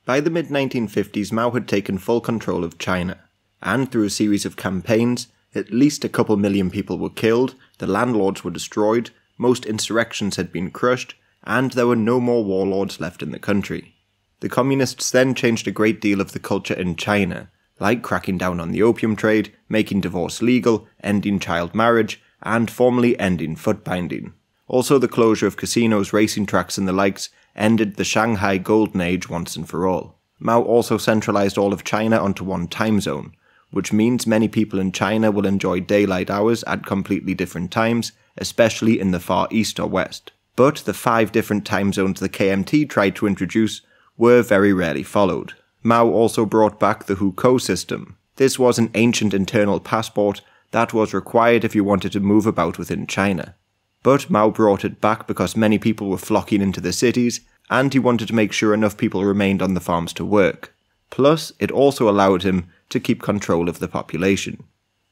By the mid-1950s, Mao had taken full control of China, and through a series of campaigns, at least a couple million people were killed, the landlords were destroyed, most insurrections had been crushed, and there were no more warlords left in the country. The communists then changed a great deal of the culture in China, like cracking down on the opium trade, making divorce legal, ending child marriage, and formally ending foot binding. Also, the closure of casinos, racing tracks and the likes ended the Shanghai Golden Age once and for all. Mao also centralized all of China onto one time zone, which means many people in China will enjoy daylight hours at completely different times, especially in the Far East or West. But the 5 different time zones the KMT tried to introduce were very rarely followed. Mao also brought back the hukou system. This was an ancient internal passport that was required if you wanted to move about within China. But Mao brought it back because many people were flocking into the cities, and he wanted to make sure enough people remained on the farms to work. Plus, it also allowed him to keep control of the population.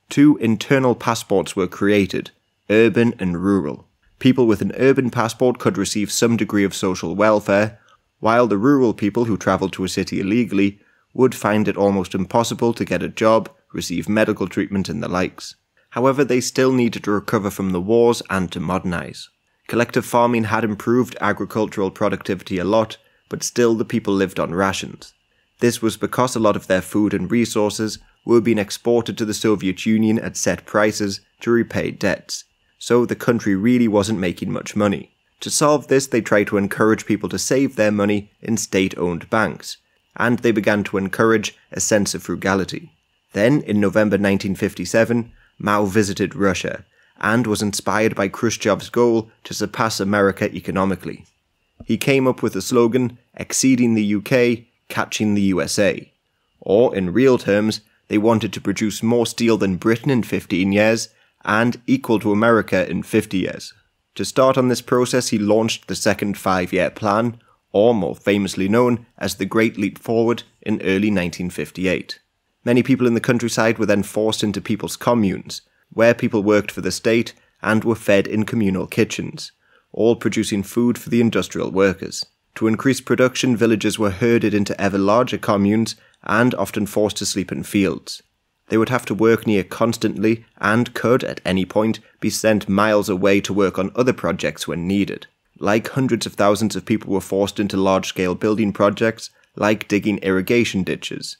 2 internal passports were created, urban and rural. People with an urban passport could receive some degree of social welfare, while the rural people who travelled to a city illegally would find it almost impossible to get a job, receive medical treatment and the likes. However, they still needed to recover from the wars and to modernise. Collective farming had improved agricultural productivity a lot, but still the people lived on rations. This was because a lot of their food and resources were being exported to the Soviet Union at set prices to repay debts, so the country really wasn't making much money. To solve this, they tried to encourage people to save their money in state-owned banks, and they began to encourage a sense of frugality. Then, in November 1957, Mao visited Russia, and was inspired by Khrushchev's goal to surpass America economically. He came up with the slogan, "Exceeding the UK, catching the USA." Or, in real terms, they wanted to produce more steel than Britain in 15 years, and equal to America in 50 years. To start on this process, he launched the Second Five-Year Plan, or more famously known as the Great Leap Forward, in early 1958. Many people in the countryside were then forced into people's communes, where people worked for the state and were fed in communal kitchens, all producing food for the industrial workers. To increase production, villagers were herded into ever larger communes and often forced to sleep in fields. They would have to work near constantly and could, at any point, be sent miles away to work on other projects when needed. Like hundreds of thousands of people were forced into large-scale building projects, like digging irrigation ditches.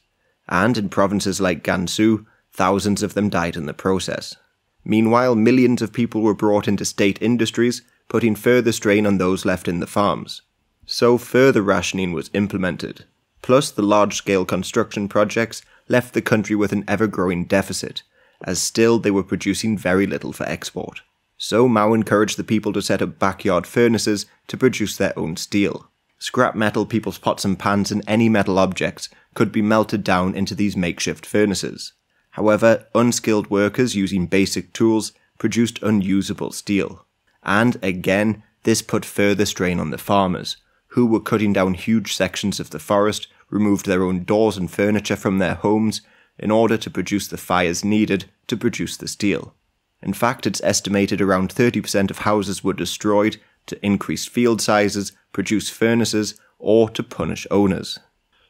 And in provinces like Gansu, thousands of them died in the process. Meanwhile, millions of people were brought into state industries, putting further strain on those left in the farms. So further rationing was implemented. Plus, the large-scale construction projects left the country with an ever-growing deficit, as still they were producing very little for export. So Mao encouraged the people to set up backyard furnaces to produce their own steel. Scrap metal, people's pots and pans, and any metal objects could be melted down into these makeshift furnaces. However, unskilled workers using basic tools produced unusable steel. And again, this put further strain on the farmers, who were cutting down huge sections of the forest, removed their own doors and furniture from their homes in order to produce the fires needed to produce the steel. In fact, it's estimated around 30% of houses were destroyed to increase field sizes, produce furnaces, or to punish owners.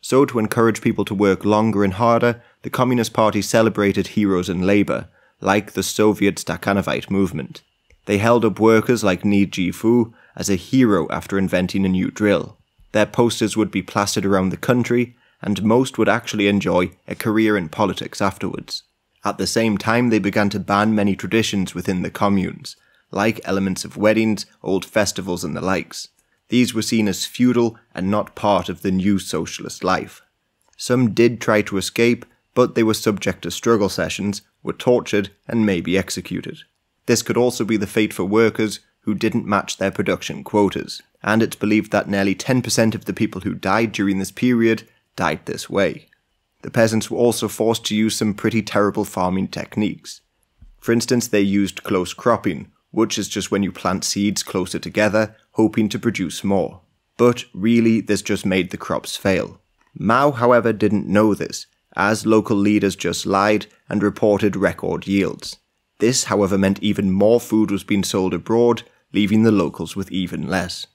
So, to encourage people to work longer and harder, the Communist Party celebrated heroes in labour, like the Soviet Stakhanovite movement. They held up workers like Ni Jifu as a hero after inventing a new drill. Their posters would be plastered around the country, and most would actually enjoy a career in politics afterwards. At the same time, they began to ban many traditions within the communes, like elements of weddings, old festivals and the likes. These were seen as feudal and not part of the new socialist life. Some did try to escape, but they were subject to struggle sessions, were tortured and maybe executed. This could also be the fate for workers who didn't match their production quotas, and it's believed that nearly 10% of the people who died during this period died this way. The peasants were also forced to use some pretty terrible farming techniques. For instance, they used close cropping, which is just when you plant seeds closer together, hoping to produce more. But really, this just made the crops fail. Mao, however, didn't know this, as local leaders just lied and reported record yields. This, however, meant even more food was being sold abroad, leaving the locals with even less.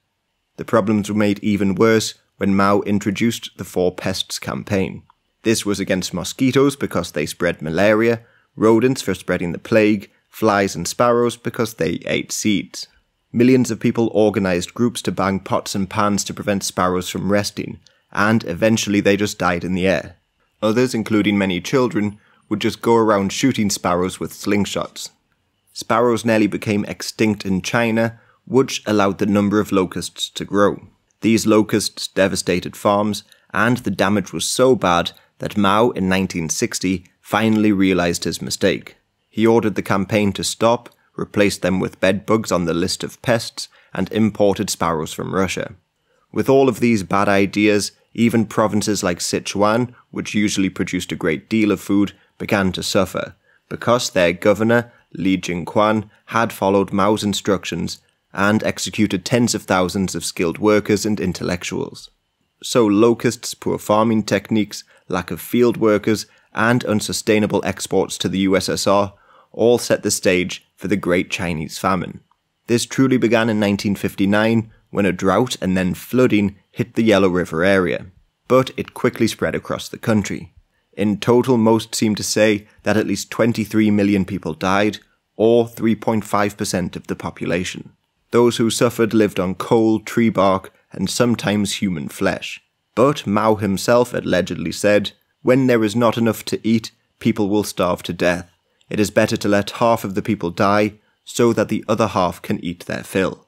The problems were made even worse when Mao introduced the Four Pests campaign. This was against mosquitoes because they spread malaria, rodents for spreading the plague, flies and sparrows because they ate seeds. Millions of people organised groups to bang pots and pans to prevent sparrows from resting, and eventually they just died in the air. Others, including many children, would just go around shooting sparrows with slingshots. Sparrows nearly became extinct in China, which allowed the number of locusts to grow. These locusts devastated farms, and the damage was so bad that Mao in 1960 finally realised his mistake. He ordered the campaign to stop, replaced them with bedbugs on the list of pests, and imported sparrows from Russia. With all of these bad ideas, even provinces like Sichuan, which usually produced a great deal of food, began to suffer, because their governor, Li Jingquan, had followed Mao's instructions and executed tens of thousands of skilled workers and intellectuals. So locusts, poor farming techniques, lack of field workers, and unsustainable exports to the USSR all set the stage for the Great Chinese Famine. This truly began in 1959, when a drought and then flooding hit the Yellow River area, but it quickly spread across the country. In total, most seem to say that at least 23 million people died, or 3.5% of the population. Those who suffered lived on coal, tree bark, and sometimes human flesh. But Mao himself allegedly said, "When there is not enough to eat, people will starve to death. It is better to let half of the people die, so that the other half can eat their fill."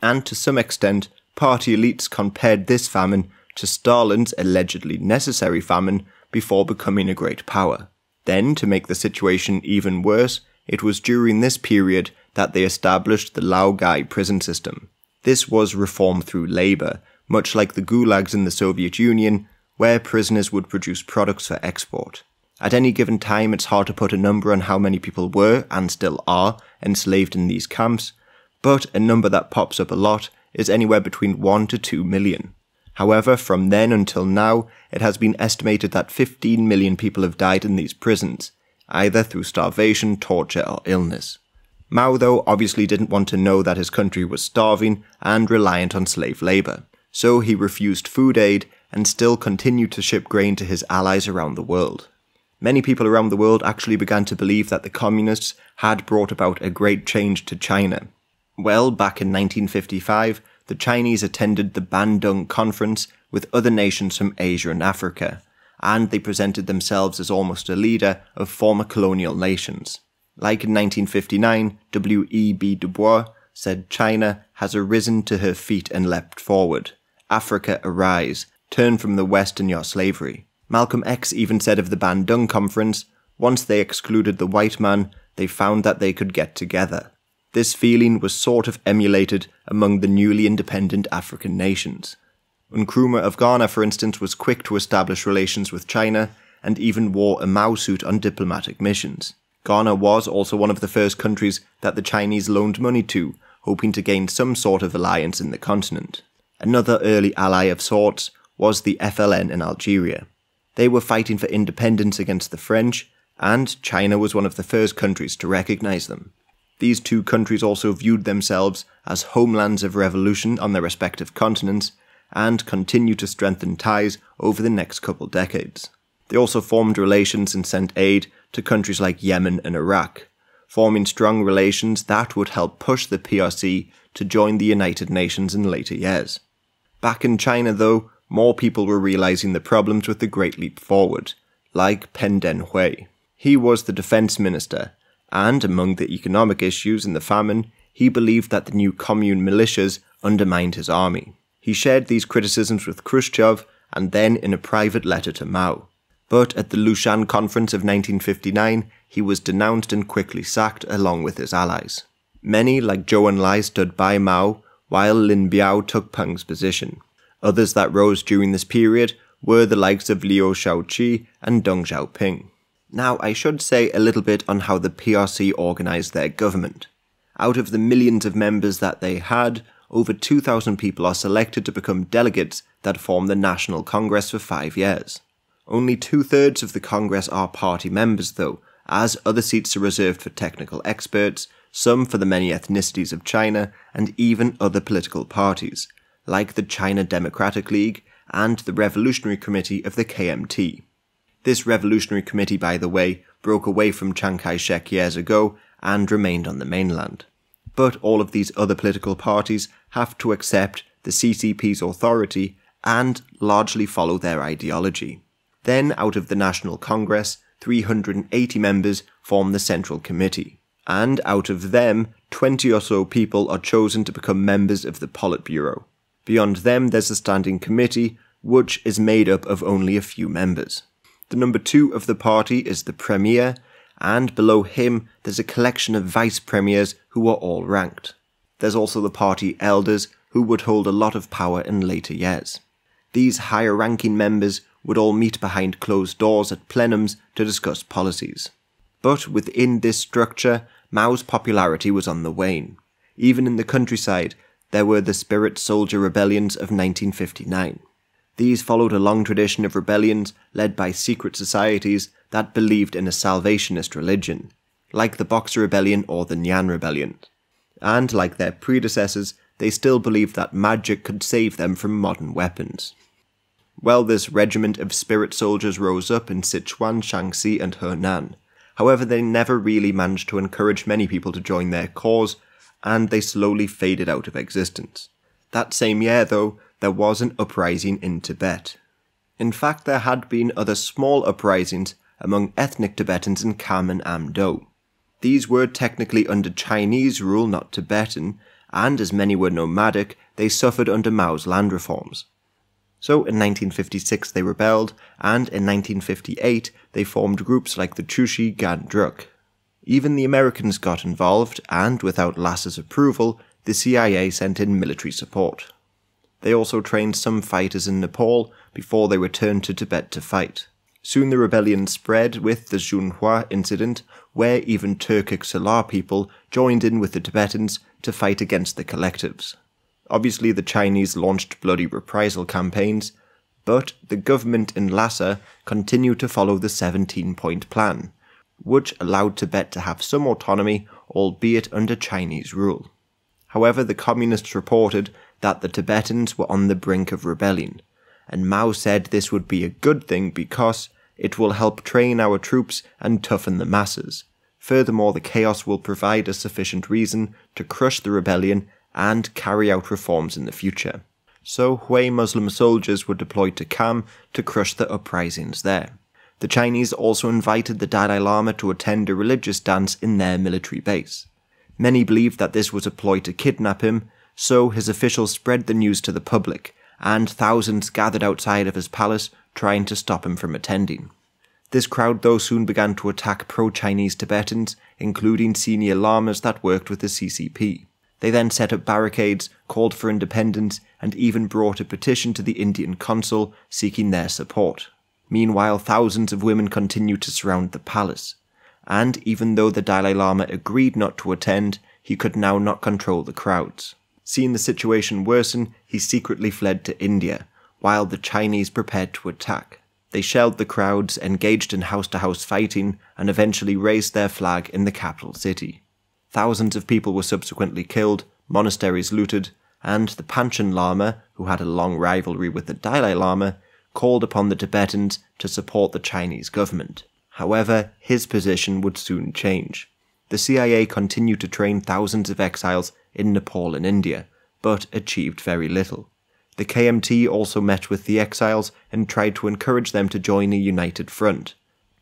And to some extent, party elites compared this famine to Stalin's allegedly necessary famine before becoming a great power. Then, to make the situation even worse, it was during this period that they established the Laogai prison system. This was reform through labour, much like the gulags in the Soviet Union, where prisoners would produce products for export. At any given time, it's hard to put a number on how many people were, and still are, enslaved in these camps, but a number that pops up a lot is anywhere between 1 to 2 million. However, from then until now, it has been estimated that 15 million people have died in these prisons, either through starvation, torture, or illness. Mao, though, obviously didn't want to know that his country was starving and reliant on slave labour, so he refused food aid and still continued to ship grain to his allies around the world. Many people around the world actually began to believe that the communists had brought about a great change to China. Well, back in 1955, the Chinese attended the Bandung Conference with other nations from Asia and Africa, and they presented themselves as almost a leader of former colonial nations. Like in 1959, W.E.B. Du Bois said, "China has arisen to her feet and leapt forward. Africa, arise, turn from the West and your slavery." Malcolm X even said of the Bandung Conference, once they excluded the white man, they found that they could get together. This feeling was sort of emulated among the newly independent African nations. Nkrumah of Ghana, for instance, was quick to establish relations with China and even wore a Mao suit on diplomatic missions. Ghana was also one of the first countries that the Chinese loaned money to, hoping to gain some sort of alliance in the continent. Another early ally of sorts was the FLN in Algeria. They were fighting for independence against the French, and China was one of the first countries to recognise them. These two countries also viewed themselves as homelands of revolution on their respective continents, and continued to strengthen ties over the next couple decades. They also formed relations and sent aid to countries like Yemen and Iraq, forming strong relations that would help push the PRC to join the United Nations in later years. Back in China, though, more people were realising the problems with the Great Leap Forward, like Pen Denhui. He was the defence minister, and among the economic issues in the famine, he believed that the new commune militias undermined his army. He shared these criticisms with Khrushchev and then in a private letter to Mao. But at the Lushan Conference of 1959, he was denounced and quickly sacked along with his allies. Many, like Zhou Enlai, stood by Mao, while Lin Biao took Peng's position. Others that rose during this period were the likes of Liu Shaoqi and Deng Xiaoping. Now, I should say a little bit on how the PRC organised their government. Out of the millions of members that they had, over 2,000 people are selected to become delegates that form the National Congress for 5 years. Only 2/3 of the Congress are party members though, as other seats are reserved for technical experts, some for the many ethnicities of China, and even other political parties, like the China Democratic League and the Revolutionary Committee of the KMT. This Revolutionary Committee, by the way, broke away from Chiang Kai-shek years ago and remained on the mainland. But all of these other political parties have to accept the CCP's authority and largely follow their ideology. Then, out of the National Congress, 380 members form the Central Committee, and out of them, 20 or so people are chosen to become members of the Politburo. Beyond them, there's a standing committee, which is made up of only a few members. The number 2 of the party is the Premier, and below him there's a collection of vice premiers who are all ranked. There's also the party elders, who would hold a lot of power in later years. These higher-ranking members would all meet behind closed doors at plenums to discuss policies. But within this structure, Mao's popularity was on the wane. Even in the countryside, there were the Spirit Soldier rebellions of 1959. These followed a long tradition of rebellions led by secret societies that believed in a salvationist religion, like the Boxer Rebellion or the Nyan Rebellion. And like their predecessors, they still believed that magic could save them from modern weapons. Well, this regiment of spirit soldiers rose up in Sichuan, Shaanxi and Henan. However, they never really managed to encourage many people to join their cause, and they slowly faded out of existence. That same year, though, there was an uprising in Tibet. In fact, there had been other small uprisings among ethnic Tibetans in Kham and Amdo. These were technically under Chinese rule, not Tibetan, and as many were nomadic, they suffered under Mao's land reforms. So in 1956 they rebelled, and in 1958 they formed groups like the Chushi Gandruk. Even the Americans got involved, and without Lasse's approval, the CIA sent in military support. They also trained some fighters in Nepal before they returned to Tibet to fight. Soon the rebellion spread with the Junhua incident, where even Turkic Salar people joined in with the Tibetans to fight against the collectives. Obviously the Chinese launched bloody reprisal campaigns, but the government in Lhasa continued to follow the 17-point plan, which allowed Tibet to have some autonomy, albeit under Chinese rule. However, the communists reported that the Tibetans were on the brink of rebellion, and Mao said this would be a good thing because it will help train our troops and toughen the masses. Furthermore, the chaos will provide a sufficient reason to crush the rebellion and carry out reforms in the future. So Hui Muslim soldiers were deployed to Kham to crush the uprisings there. The Chinese also invited the Dalai Lama to attend a religious dance in their military base. Many believed that this was a ploy to kidnap him, so his officials spread the news to the public, and thousands gathered outside of his palace trying to stop him from attending. This crowd though soon began to attack pro-Chinese Tibetans, including senior lamas that worked with the CCP. They then set up barricades, called for independence, and even brought a petition to the Indian consul seeking their support. Meanwhile, thousands of women continued to surround the palace, and even though the Dalai Lama agreed not to attend, he could now not control the crowds. Seeing the situation worsen, he secretly fled to India, while the Chinese prepared to attack. They shelled the crowds, engaged in house-to-house fighting, and eventually raised their flag in the capital city. Thousands of people were subsequently killed, monasteries looted, and the Panchen Lama, who had a long rivalry with the Dalai Lama, called upon the Tibetans to support the Chinese government. However, his position would soon change. The CIA continued to train thousands of exiles in Nepal and India, but achieved very little. The KMT also met with the exiles and tried to encourage them to join a united front.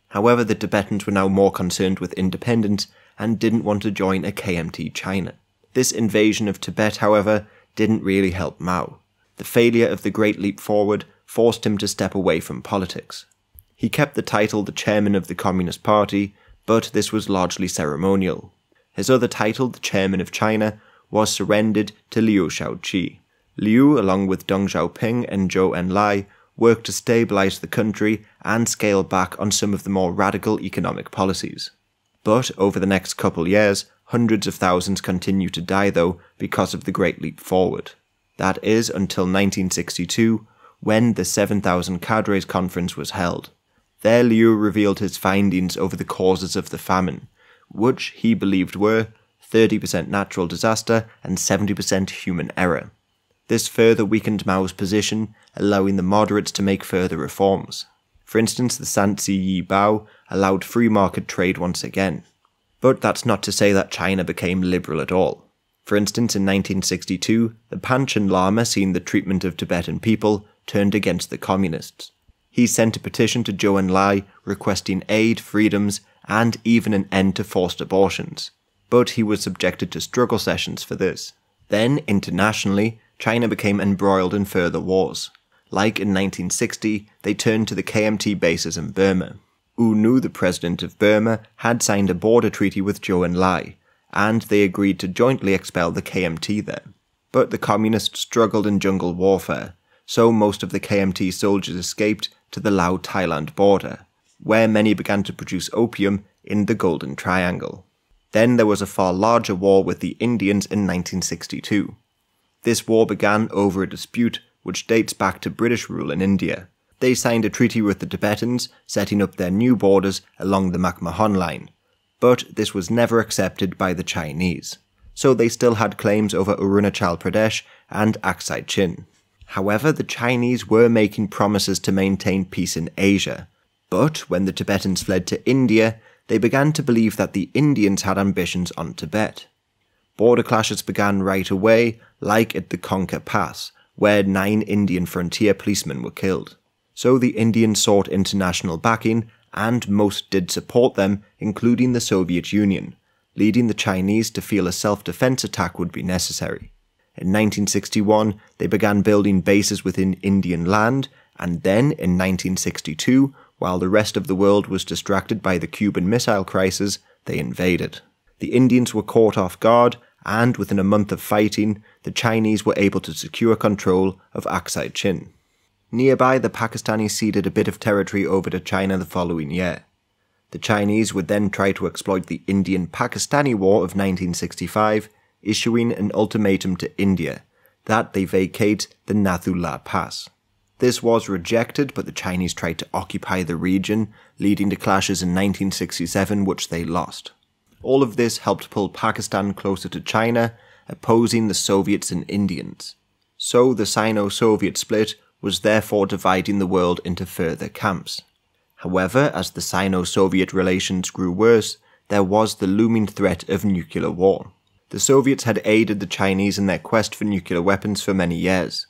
However, the Tibetans were now more concerned with independence and didn't want to join a KMT China. This invasion of Tibet, however, didn't really help Mao. The failure of the Great Leap Forward forced him to step away from politics. He kept the title the chairman of the Communist Party, but this was largely ceremonial. His other title, the chairman of China, was surrendered to Liu Shaoqi. Liu, along with Deng Xiaoping and Zhou Enlai, worked to stabilize the country and scale back on some of the more radical economic policies. But over the next couple years, hundreds of thousands continued to die though because of the Great Leap Forward. That is until 1962, when the 7,000 Cadres Conference was held. There Liu revealed his findings over the causes of the famine, which he believed were 30% natural disaster and 70% human error. This further weakened Mao's position, allowing the moderates to make further reforms. For instance, the Sanzi Yi Bao allowed free market trade once again. But that's not to say that China became liberal at all. For instance, in 1962, the Panchen Lama, seeing the treatment of Tibetan people, turned against the communists. He sent a petition to Zhou Enlai requesting aid, freedoms, and even an end to forced abortions. But he was subjected to struggle sessions for this. Then, internationally, China became embroiled in further wars. Like in 1960, they turned to the KMT bases in Burma. U Nu, the president of Burma, had signed a border treaty with Zhou Enlai, and they agreed to jointly expel the KMT there. But the communists struggled in jungle warfare, so most of the KMT soldiers escaped to the Laos-Thailand border, where many began to produce opium in the Golden Triangle. Then there was a far larger war with the Indians in 1962. This war began over a dispute which dates back to British rule in India. They signed a treaty with the Tibetans, setting up their new borders along the McMahon line, but this was never accepted by the Chinese, so they still had claims over Arunachal Pradesh and Aksai Chin. However, the Chinese were making promises to maintain peace in Asia, but when the Tibetans fled to India, they began to believe that the Indians had ambitions on Tibet. Border clashes began right away, like at the Conker Pass, where 9 Indian frontier policemen were killed. So the Indians sought international backing, and most did support them, including the Soviet Union, leading the Chinese to feel a self-defense attack would be necessary. In 1961, they began building bases within Indian land, and then in 1962, while the rest of the world was distracted by the Cuban Missile Crisis, they invaded. The Indians were caught off guard, and within a month of fighting, the Chinese were able to secure control of Aksai Chin. Nearby, the Pakistanis ceded a bit of territory over to China the following year. The Chinese would then try to exploit the Indian-Pakistani War of 1965, issuing an ultimatum to India that they vacate the Nathu-La Pass. This was rejected, but the Chinese tried to occupy the region, leading to clashes in 1967 which they lost. All of this helped pull Pakistan closer to China, opposing the Soviets and Indians. So the Sino-Soviet split was therefore dividing the world into further camps. However, as the Sino-Soviet relations grew worse, there was the looming threat of nuclear war. The Soviets had aided the Chinese in their quest for nuclear weapons for many years.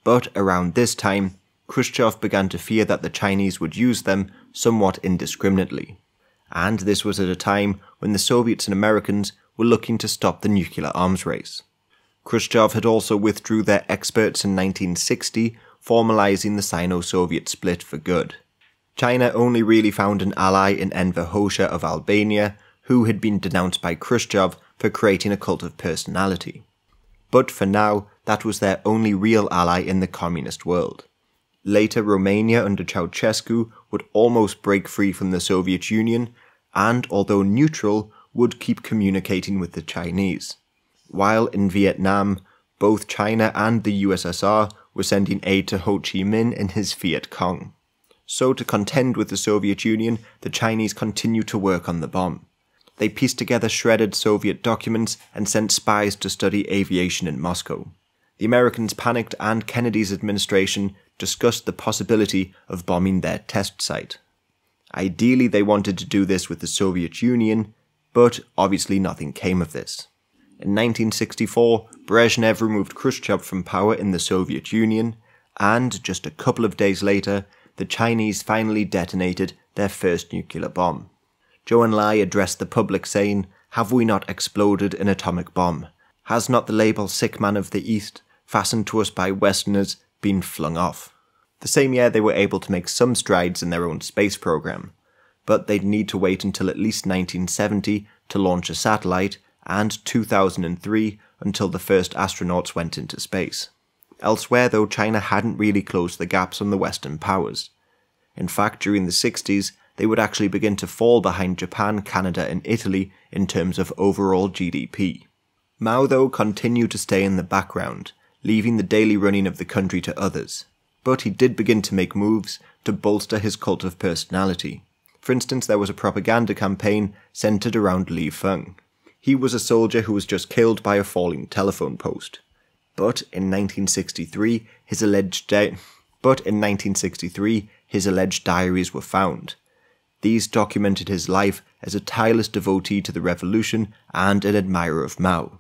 But around this time, Khrushchev began to fear that the Chinese would use them somewhat indiscriminately. And this was at a time when the Soviets and Americans were looking to stop the nuclear arms race. Khrushchev had also withdrew their experts in 1960, formalizing the Sino-Soviet split for good. China only really found an ally in Enver Hoxha of Albania, who had been denounced by Khrushchev for creating a cult of personality. But for now, that was their only real ally in the communist world. Later, Romania under Ceausescu would almost break free from the Soviet Union, and although neutral, would keep communicating with the Chinese. While in Vietnam, both China and the USSR were sending aid to Ho Chi Minh and his Viet Cong. So to contend with the Soviet Union, the Chinese continued to work on the bomb. They pieced together shredded Soviet documents and sent spies to study aviation in Moscow. The Americans panicked, and Kennedy's administration discussed the possibility of bombing their test site. Ideally, they wanted to do this with the Soviet Union, but obviously nothing came of this. In 1964, Brezhnev removed Khrushchev from power in the Soviet Union, and just a couple of days later, the Chinese finally detonated their first nuclear bomb. Zhou Enlai addressed the public saying, "Have we not exploded an atomic bomb? Has not the label Sick Man of the East, fastened to us by Westerners, been flung off?" The same year they were able to make some strides in their own space program, but they'd need to wait until at least 1970 to launch a satellite, and 2003 until the first astronauts went into space. Elsewhere though, China hadn't really closed the gaps on the Western powers. In fact, during the 60s, they would actually begin to fall behind Japan, Canada and Italy in terms of overall GDP. Mao though continued to stay in the background, leaving the daily running of the country to others. But he did begin to make moves to bolster his cult of personality. For instance, there was a propaganda campaign centered around Li Feng. He was a soldier who was just killed by a falling telephone post. But in 1963, his alleged diaries were found. These documented his life as a tireless devotee to the revolution and an admirer of Mao.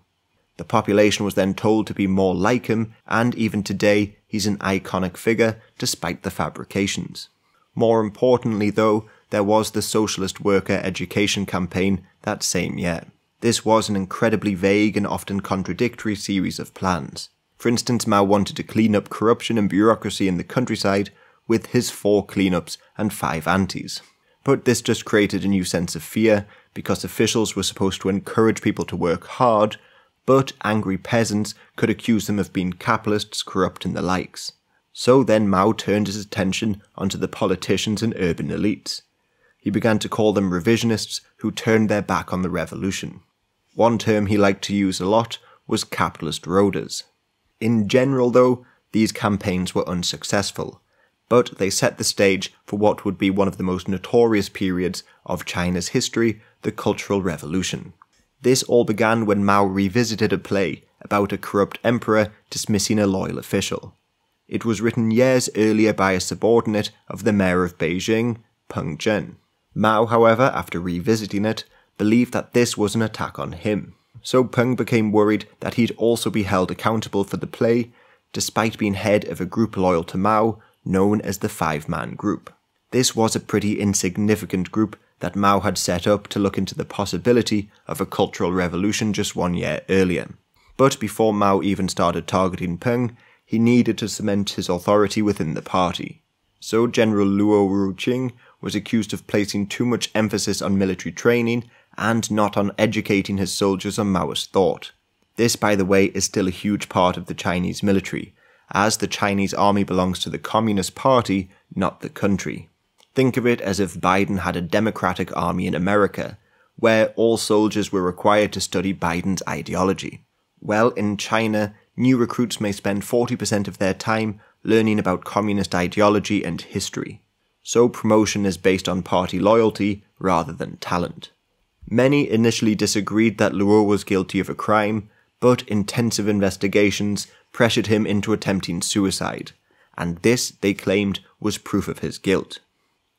The population was then told to be more like him, and even today he's an iconic figure despite the fabrications. More importantly though, there was the Socialist Worker Education Campaign that same year. This was an incredibly vague and often contradictory series of plans. For instance, Mao wanted to clean up corruption and bureaucracy in the countryside with his 4 cleanups and 5 antis. But this just created a new sense of fear, because officials were supposed to encourage people to work hard, but angry peasants could accuse them of being capitalists, corrupt and the likes. So then Mao turned his attention onto the politicians and urban elites. He began to call them revisionists who turned their back on the revolution. One term he liked to use a lot was capitalist roaders. In general though, these campaigns were unsuccessful, but they set the stage for what would be one of the most notorious periods of China's history, the Cultural Revolution. This all began when Mao revisited a play about a corrupt emperor dismissing a loyal official. It was written years earlier by a subordinate of the mayor of Beijing, Peng Zhen. Mao, however, after revisiting it, believed that this was an attack on him. So Peng became worried that he'd also be held accountable for the play, despite being head of a group loyal to Mao, known as the 5-Man Group. This was a pretty insignificant group that Mao had set up to look into the possibility of a cultural revolution just 1 year earlier. But before Mao even started targeting Peng, he needed to cement his authority within the party. So General Luo Ruqing was accused of placing too much emphasis on military training and not on educating his soldiers on Maoist thought. This, by the way, is still a huge part of the Chinese military, as the Chinese army belongs to the Communist Party, not the country. Think of it as if Biden had a Democratic army in America, where all soldiers were required to study Biden's ideology. Well, in China, new recruits may spend 40% of their time learning about communist ideology and history. So promotion is based on party loyalty rather than talent. Many initially disagreed that Luo was guilty of a crime, but intensive investigations pressured him into attempting suicide, and this, they claimed, was proof of his guilt.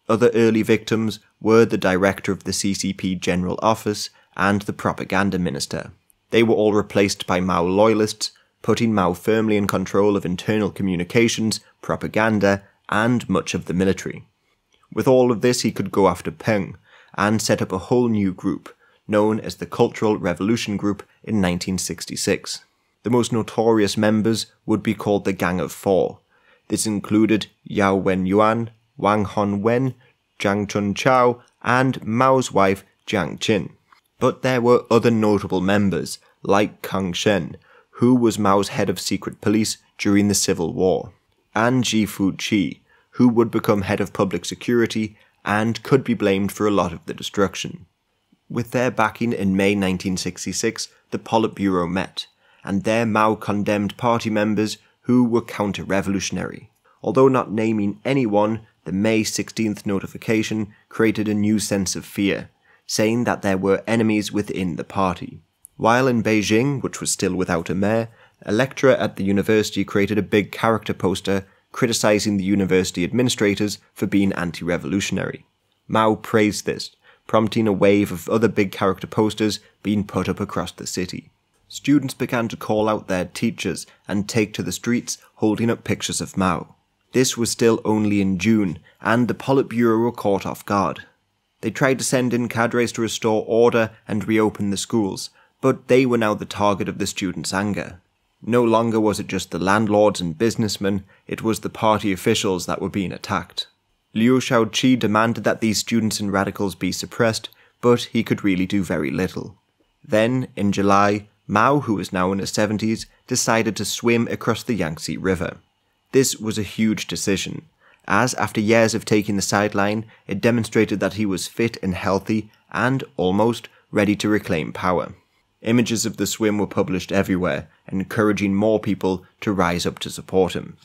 Other early victims were the director of the CCP General Office and the propaganda minister. They were all replaced by Mao loyalists, putting Mao firmly in control of internal communications, propaganda, and much of the military. With all of this, he could go after Peng and set up a whole new group, known as the Cultural Revolution Group in 1966. The most notorious members would be called the Gang of Four. This included Yao Wenyuan, Wang Hongwen, Jiang Chunqiao, and Mao's wife Jiang Qin. But there were other notable members, like Kang Shen, who was Mao's head of secret police during the Civil War, and Ji Fuqi, who would become head of public security and could be blamed for a lot of the destruction. With their backing in May 1966, the Politburo met, and there Mao condemned party members who were counter-revolutionary. Although not naming anyone, the May 16th notification created a new sense of fear, saying that there were enemies within the party. While in Beijing, which was still without a mayor, a lecturer at the university created a big character poster criticizing the university administrators for being anti-revolutionary. Mao praised this, prompting a wave of other big character posters being put up across the city. Students began to call out their teachers and take to the streets holding up pictures of Mao. This was still only in June, and the Politburo were caught off guard. They tried to send in cadres to restore order and reopen the schools, but they were now the target of the students' anger. No longer was it just the landlords and businessmen, it was the party officials that were being attacked. Liu Shaoqi demanded that these students and radicals be suppressed, but he could really do very little. Then, in July, Mao, who was now in his 70s, decided to swim across the Yangtze River. This was a huge decision, as after years of taking the sideline, it demonstrated that he was fit and healthy and, almost, ready to reclaim power. Images of the swim were published everywhere, encouraging more people to rise up to support him.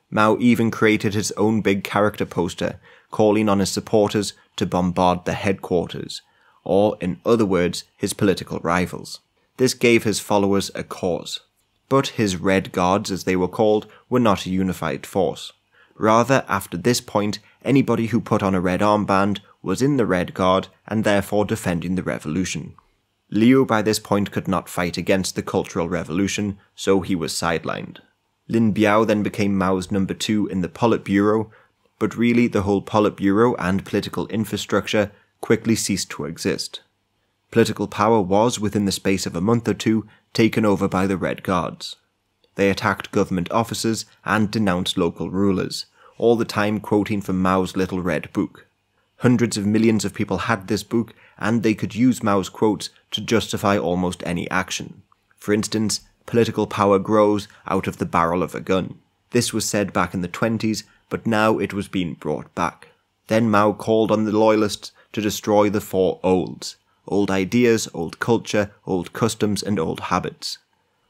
Mao even created his own big character poster, calling on his supporters to bombard the headquarters, or, in other words, his political rivals. This gave his followers a cause. But his Red Guards, as they were called, were not a unified force. Rather, after this point, anybody who put on a red armband was in the Red Guard and therefore defending the revolution. Liu by this point could not fight against the Cultural Revolution, so he was sidelined. Lin Biao then became Mao's number 2 in the Politburo, but really the whole Politburo and political infrastructure quickly ceased to exist. Political power was, within the space of a month or two, taken over by the Red Guards. They attacked government offices and denounced local rulers, all the time quoting from Mao's Little Red Book. Hundreds of millions of people had this book, and they could use Mao's quotes to justify almost any action. For instance, political power grows out of the barrel of a gun. This was said back in the 20s, but now it was being brought back. Then Mao called on the loyalists to destroy the 4 olds: old ideas, old culture, old customs, and old habits.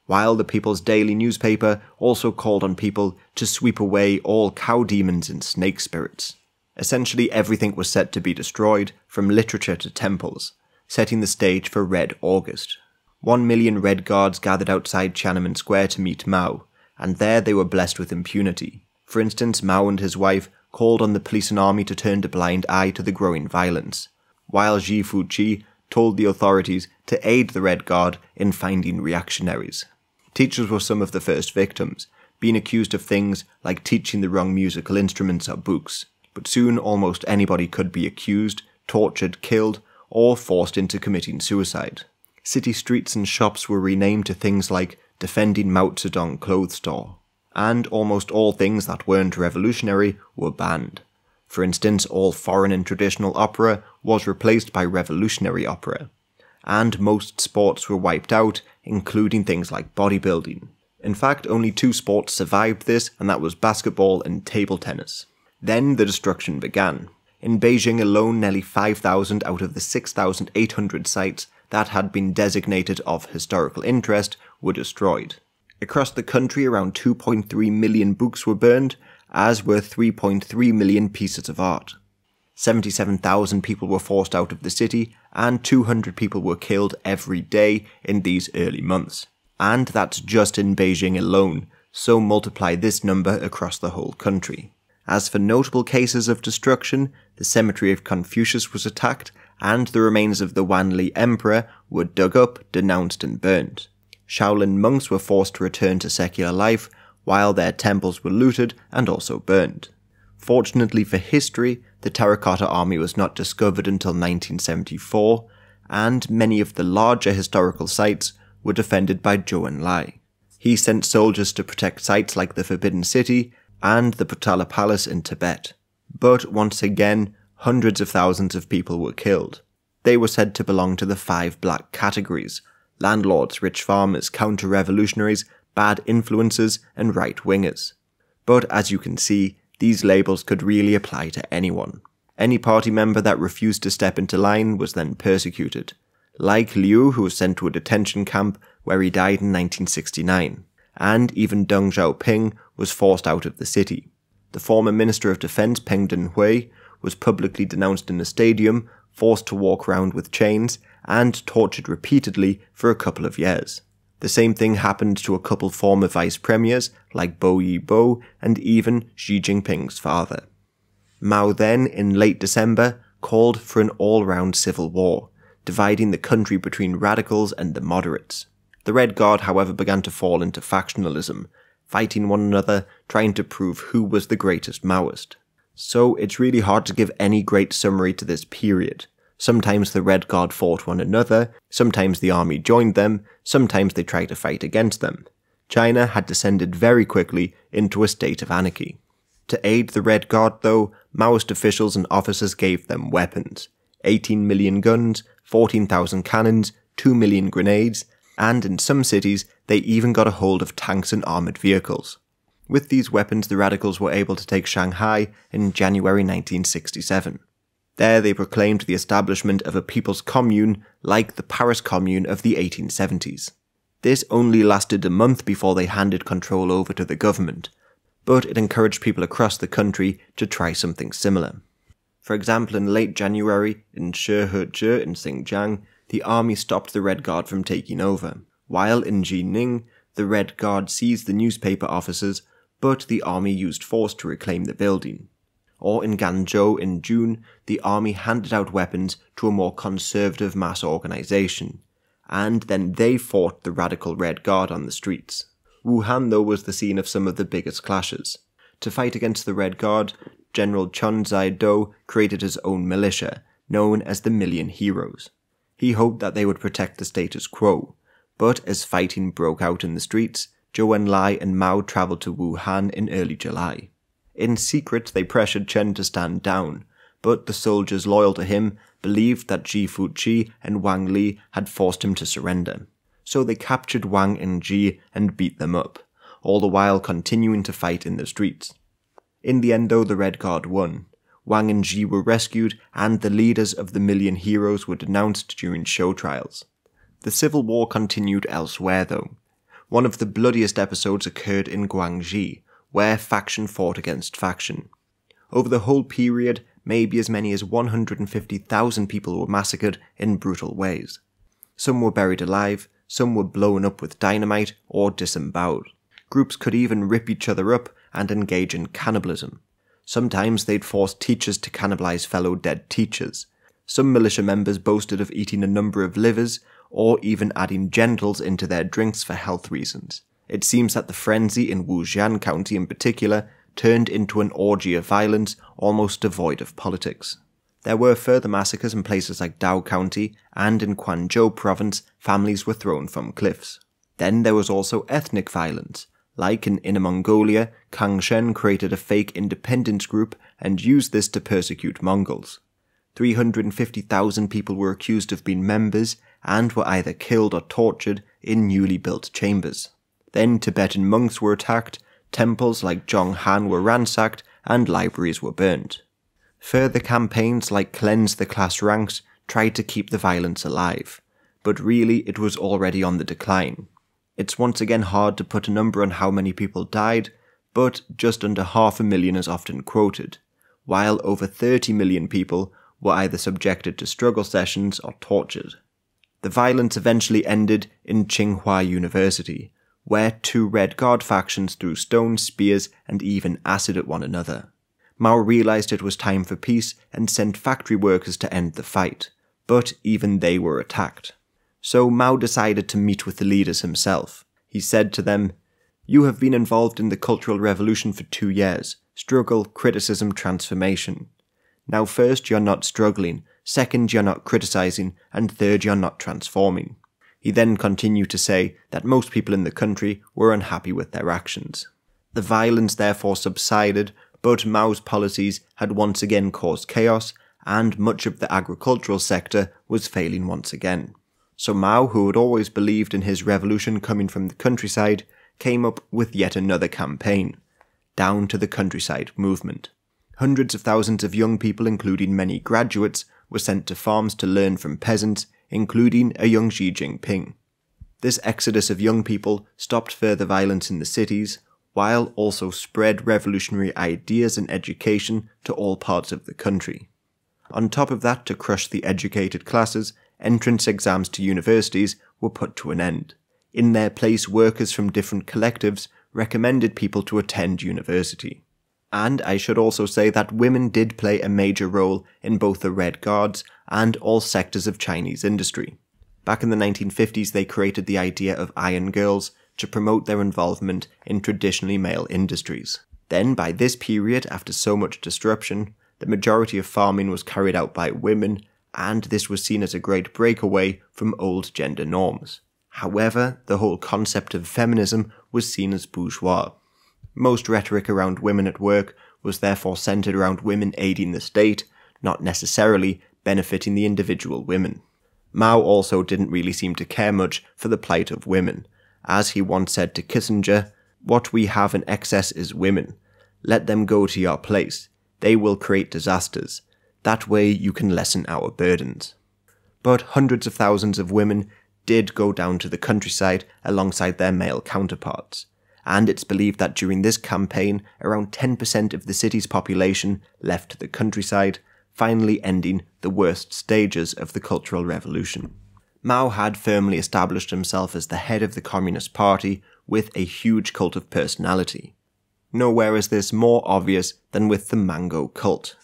While the People's Daily newspaper also called on people to sweep away all cow demons and snake spirits. Essentially everything was set to be destroyed, from literature to temples, setting the stage for Red August. 1 million Red Guards gathered outside Tiananmen Square to meet Mao, and there they were blessed with impunity. For instance, Mao and his wife called on the police and army to turn a blind eye to the growing violence, while Xi Fuqi told the authorities to aid the Red Guard in finding reactionaries. Teachers were some of the first victims, being accused of things like teaching the wrong musical instruments or books, but soon almost anybody could be accused, tortured, killed, or forced into committing suicide. City streets and shops were renamed to things like Defending Mao Zedong Clothes Store, and almost all things that weren't revolutionary were banned. For instance, all foreign and traditional opera was replaced by revolutionary opera, and most sports were wiped out, including things like bodybuilding. In fact, only 2 sports survived this, and that was basketball and table tennis. Then the destruction began. In Beijing alone, nearly 5,000 out of the 6,800 sites that had been designated of historical interest were destroyed. Across the country, around 2.3 million books were burned, as were 3.3 million pieces of art. 77,000 people were forced out of the city, and 200 people were killed every day in these early months. And that's just in Beijing alone, so multiply this number across the whole country. As for notable cases of destruction, the cemetery of Confucius was attacked, and the remains of the Wanli Emperor were dug up, denounced and burned. Shaolin monks were forced to return to secular life, while their temples were looted and also burned. Fortunately for history, the Terracotta Army was not discovered until 1974, and many of the larger historical sites were defended by Zhou Enlai. He sent soldiers to protect sites like the Forbidden City and the Potala Palace in Tibet. But once again, hundreds of thousands of people were killed. They were said to belong to the 5 black categories: landlords, rich farmers, counter-revolutionaries, bad influences, and right-wingers. But as you can see, these labels could really apply to anyone. Any party member that refused to step into line was then persecuted, like Liu, who was sent to a detention camp where he died in 1969, and even Deng Xiaoping was forced out of the city. The former Minister of Defense Peng Dehuai was publicly denounced in a stadium, forced to walk around with chains, and tortured repeatedly for a couple of years. The same thing happened to a couple former vice premiers like Bo Yibo and even Xi Jinping's father. Mao then, in late December, called for an all-round civil war, dividing the country between radicals and the moderates. The Red Guard, however, began to fall into factionalism, fighting one another, trying to prove who was the greatest Maoist. So it's really hard to give any great summary to this period. Sometimes the Red Guard fought one another, sometimes the army joined them, sometimes they tried to fight against them. China had descended very quickly into a state of anarchy. To aid the Red Guard, though, Maoist officials and officers gave them weapons: 18 million guns, 14,000 cannons, 2 million grenades, and in some cities they even got a hold of tanks and armoured vehicles. With these weapons, the radicals were able to take Shanghai in January 1967. There they proclaimed the establishment of a people's commune like the Paris Commune of the 1870s. This only lasted a month before they handed control over to the government, but it encouraged people across the country to try something similar. For example, in late January, in Shihezhi in Xinjiang, the army stopped the Red Guard from taking over, while in Jining, The Red Guard seized the newspaper offices, but the army used force to reclaim the building. Or in Ganzhou in June, the army handed out weapons to a more conservative mass organization, and then they fought the radical Red Guard on the streets. Wuhan, though, was the scene of some of the biggest clashes. To fight against the Red Guard, General Chen Zaido created his own militia, known as the Million Heroes. He hoped that they would protect the status quo, but as fighting broke out in the streets, Zhou Enlai and Mao travelled to Wuhan in early July. In secret, they pressured Chen to stand down, but the soldiers loyal to him believed that Ji Fuqi and Wang Li had forced him to surrender. So they captured Wang and Ji and beat them up, all the while continuing to fight in the streets. In the end, though, the Red Guard won. Wang and Ji were rescued, and the leaders of the Million Heroes were denounced during show trials. The civil war continued elsewhere, though. One of the bloodiest episodes occurred in Guangxi, where faction fought against faction. Over the whole period, maybe as many as 150,000 people were massacred in brutal ways. Some were buried alive, some were blown up with dynamite or disemboweled. Groups could even rip each other up and engage in cannibalism. Sometimes they'd force teachers to cannibalize fellow dead teachers. Some militia members boasted of eating a number of livers, or even adding genitals into their drinks for health reasons. It seems that the frenzy in Wujian County in particular turned into an orgy of violence almost devoid of politics. There were further massacres in places like Dao County, and in Quanzhou province, families were thrown from cliffs. Then there was also ethnic violence. Like in Inner Mongolia, Kang Shen created a fake independence group and used this to persecute Mongols. 350,000 people were accused of being members and were either killed or tortured in newly built chambers. Then Tibetan monks were attacked, temples like Zhonghan were ransacked, and libraries were burnt. Further campaigns like Cleanse the Class Ranks tried to keep the violence alive, but really it was already on the decline. It's once again hard to put a number on how many people died, but just under 500,000 is often quoted, while over 30 million people were either subjected to struggle sessions or tortured. The violence eventually ended in Tsinghua University, where 2 Red Guard factions threw stones, spears, and even acid at one another. Mao realized it was time for peace and sent factory workers to end the fight, but even they were attacked. So Mao decided to meet with the leaders himself. He said to them, "You have been involved in the Cultural Revolution for 2 years. Struggle, criticism, transformation. Now first, you're not struggling. Second, you're not criticizing. And third, you're not transforming." He then continued to say that most people in the country were unhappy with their actions. The violence therefore subsided, but Mao's policies had once again caused chaos, and much of the agricultural sector was failing once again. So Mao, who had always believed in his revolution coming from the countryside, came up with yet another campaign, Down to the Countryside movement. Hundreds of thousands of young people, including many graduates, were sent to farms to learn from peasants, including a young Xi Jinping. This exodus of young people stopped further violence in the cities, while also spread revolutionary ideas and education to all parts of the country. On top of that, to crush the educated classes, entrance exams to universities were put to an end. In their place, workers from different collectives recommended people to attend university. And I should also say that women did play a major role in both the Red Guards and all sectors of Chinese industry. Back in the 1950s, they created the idea of iron girls to promote their involvement in traditionally male industries. Then, by this period, after so much disruption, the majority of farming was carried out by women, and this was seen as a great breakaway from old gender norms. However, the whole concept of feminism was seen as bourgeois. Most rhetoric around women at work was therefore centered around women aiding the state, not necessarily benefiting the individual women. Mao also didn't really seem to care much for the plight of women. As he once said to Kissinger, "What we have in excess is women. Let them go to your place. They will create disasters. That way you can lessen our burdens." But hundreds of thousands of women did go down to the countryside alongside their male counterparts. And it's believed that during this campaign, around 10% of the city's population left the countryside, finally ending the worst stages of the Cultural Revolution. Mao had firmly established himself as the head of the Communist Party with a huge cult of personality. Nowhere is this more obvious than with the mango cult.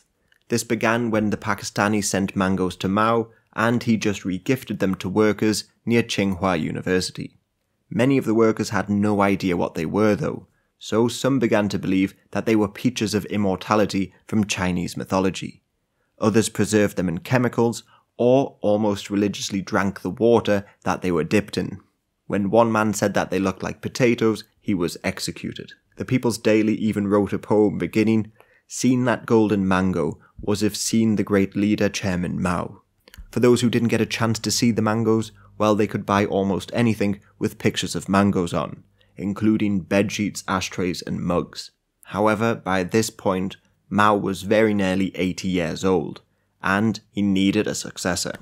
This began when the Pakistanis sent mangoes to Mao, and he just regifted them to workers near Tsinghua University. Many of the workers had no idea what they were though, so some began to believe that they were peaches of immortality from Chinese mythology. Others preserved them in chemicals, or almost religiously drank the water that they were dipped in. When one man said that they looked like potatoes, he was executed. The People's Daily even wrote a poem beginning, "Seen that golden mango was if seen the great leader Chairman Mao." For those who didn't get a chance to see the mangoes, well, they could buy almost anything with pictures of mangoes on, including bedsheets, ashtrays and mugs. However, by this point, Mao was very nearly 80 years old, and he needed a successor.